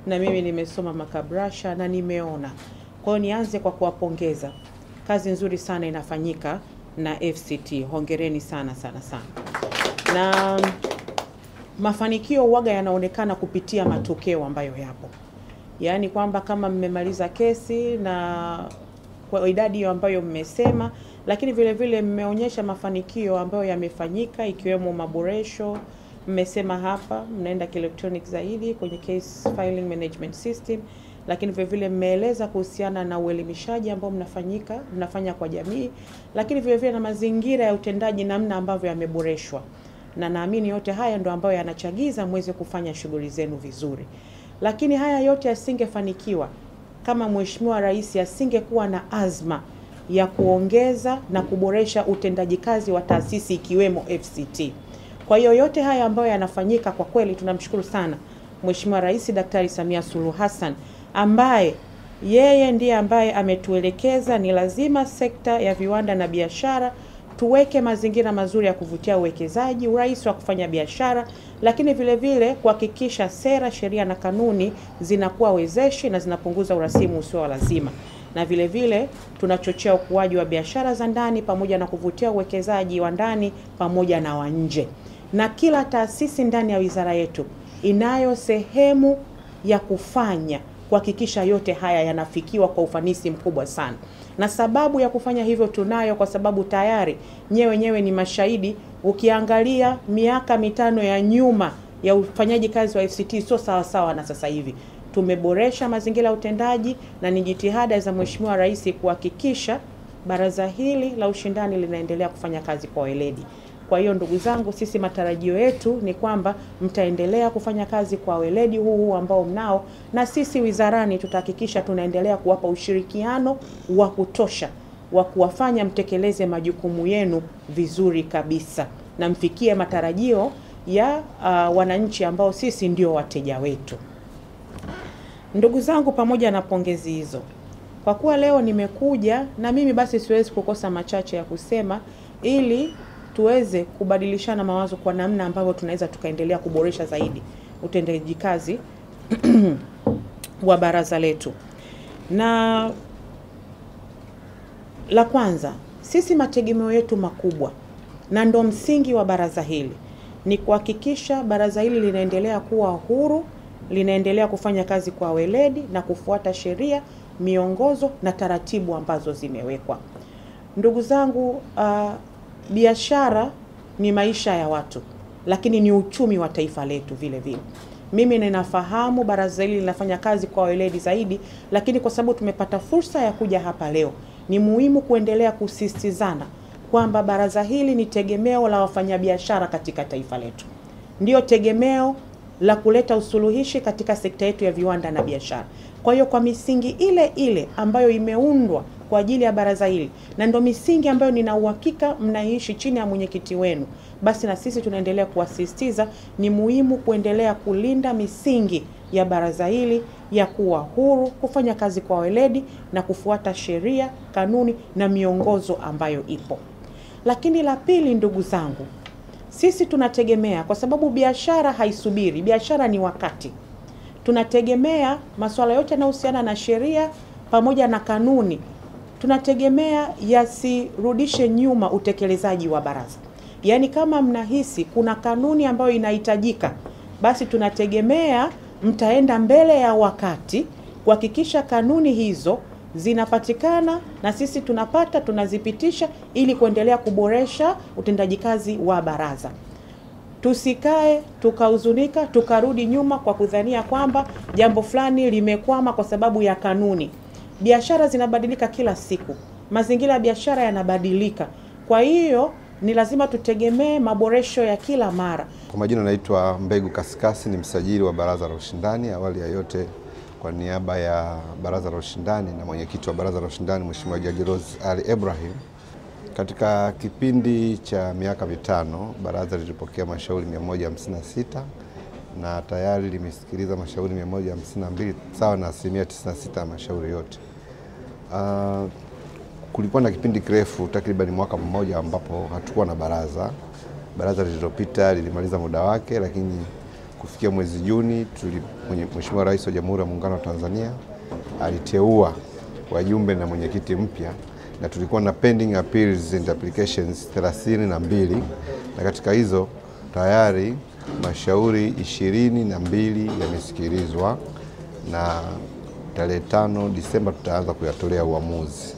na mimi nimesoma makabrasha na nimeona. Kwa hiyo nianze kwa kuwapongeza. Kazi nzuri sana inafanyika na FCT. Hongereni sana sana sana. Na mafanikio waga yanaonekana kupitia matokeo ambayo yapo. Yaani kwamba kama mmemaliza kesi na kwa idadi ambayo mmesema, lakini vile vile mmeonyesha mafanikio ambayo yamefanyika ikiwemo maboresho. Mmesema hapa mnaenda kielektronic zaidi kwenye case filing management system, lakini vile vile mmeeleza kuhusiana na uelimishaji ambao mnafanya kwa jamii, lakini vile vile na mazingira ya utendaji namna ambavyo yameboreshwa. Na naamini yote haya ndio ambayo yanachagiza mweze kufanya shughuli zenu vizuri. Lakini haya yote yasingefanikiwa kama Mheshimiwa Rais asingekuwa na azma ya kuongeza na kuboresha utendaji kazi wa taasisi ikiwemo FCT. Kwa hiyo yote haya ambayo yanafanyika, kwa kweli tunamshukuru sana Mheshimiwa Rais Daktari Samia Suluhu Hassan, ambaye yeye ndiye ambaye ametuelekeza ni lazima sekta ya viwanda na biashara tuweke mazingira mazuri ya kuvutia uwekezaji, urahisi wa kufanya biashara, lakini vile vile kuhakikisha sera, sheria na kanuni zinakuwa wezeshi na zinapunguza urasimu usio wa lazima. Na vile vile tunachochea ukuaji wa biashara za ndani pamoja na kuvutia uwekezaji wa ndani pamoja na wa nje. Na kila taasisi ndani ya wizara yetu inayo sehemu ya kufanya kuhakikisha yote haya yanafikiwa kwa ufanisi mkubwa sana. Na sababu ya kufanya hivyo tunayo, kwa sababu tayari nyewe ni mashahidi. Ukiangalia miaka 5 ya nyuma ya ufanyaji kazi wa FCT sio sawa sawa na sasa hivi. Tumeboresha mazingira ya utendaji na ni jitihada za Mheshimiwa Rais kuhakikisha baraza hili la ushindani linaendelea kufanya kazi kwa weledi. Kwa hiyo ndugu zangu, sisi matarajio yetu ni kwamba mtaendelea kufanya kazi kwa weledi huu ambao mnao, na sisi wizarani tutahakikisha tunaendelea kuwapa ushirikiano wa kutosha wa kuwafanya mtekeleze majukumu yenu vizuri kabisa na mfikie matarajio ya wananchi ambao sisi ndio wateja wetu. Ndugu zangu, pamoja na pongezi hizo, kwa kuwa leo nimekuja na mimi, basi siwezi kukosa machache ya kusema ili tuweze kubadilishana mawazo kwa namna ambavyo tunaweza tukaendelea kuboresha zaidi utendaji kazi wa baraza letu. Na la kwanza, sisi mategemeo yetu makubwa na ndo msingi wa baraza hili ni kuhakikisha baraza hili linaendelea kuwa huru, linaendelea kufanya kazi kwa weledi na kufuata sheria, miongozo na taratibu ambazo zimewekwa. Ndugu zangu, biashara ni maisha ya watu, lakini ni uchumi wa taifa letu vile vile. Mimi ninafahamu baraza hili linafanya kazi kwa weledi zaidi, lakini kwa sababu tumepata fursa ya kuja hapa leo, ni muhimu kuendelea kusisitizana kwamba baraza hili ni tegemeo la wafanyabiashara katika taifa letu. Ndio tegemeo la kuleta usuluhishi katika sekta yetu ya viwanda na biashara. Kwa hiyo kwa misingi ile ile ambayo imeundwa kwa ajili ya baraza hili, na ndo misingi ambayo nina uhakika mnaishi chini ya mwenyekiti wenu, basi na sisi tunaendelea kuwasisitiza ni muhimu kuendelea kulinda misingi ya baraza hili ya kuwa huru, kufanya kazi kwa weledi na kufuata sheria, kanuni na miongozo ambayo ipo. Lakini la pili, ndugu zangu, sisi tunategemea, kwa sababu biashara haisubiri, biashara ni wakati. Tunategemea masuala yote yanayohusiana na sheria pamoja na kanuni, tunategemea yasirudishe nyuma utekelezaji wa baraza. Yaani kama mnahisi kuna kanuni ambayo inahitajika, basi tunategemea mtaenda mbele ya wakati kuhakikisha kanuni hizo zinapatikana na sisi tunazipitisha ili kuendelea kuboresha utendaji kazi wa baraza. Tusikae tukahuzunika tukarudi nyuma kwa kudhania kwamba jambo fulani limekwama kwa sababu ya kanuni. Biashara zinabadilika kila siku, mazingira ya biashara yanabadilika. Kwa hiyo ni lazima tutegemee maboresho ya kila mara. Kwa majina naitwa Mbegu Kasikasi, ni msajili wa baraza la ushindani. Awali ya yote, kwa niaba ya baraza la ushindani na mwenyekiti wa baraza la ushindani Mheshimiwa Jaji Rose Ali Ibrahim, katika kipindi cha miaka 5 baraza lilipokea mashauri 156 na tayari limesikiliza mashauri 152 sawa na 96% ya mashauri yote. Kulikuwa na kipindi kirefu takriban mwaka mmoja ambapo hatukuwa na baraza. Baraza lililopita lilimaliza muda wake, lakini kufikia mwezi Juni Mheshimiwa Rais wa Jamhuri ya Muungano wa Tanzania aliteua wajumbe na mwenyekiti mpya, na tulikuwa na pending appeals and applications 32, na katika hizo tayari mashauri 22 yamesikilizwa, na tarehe 5 Disemba tutaanza kuyatolea uamuzi.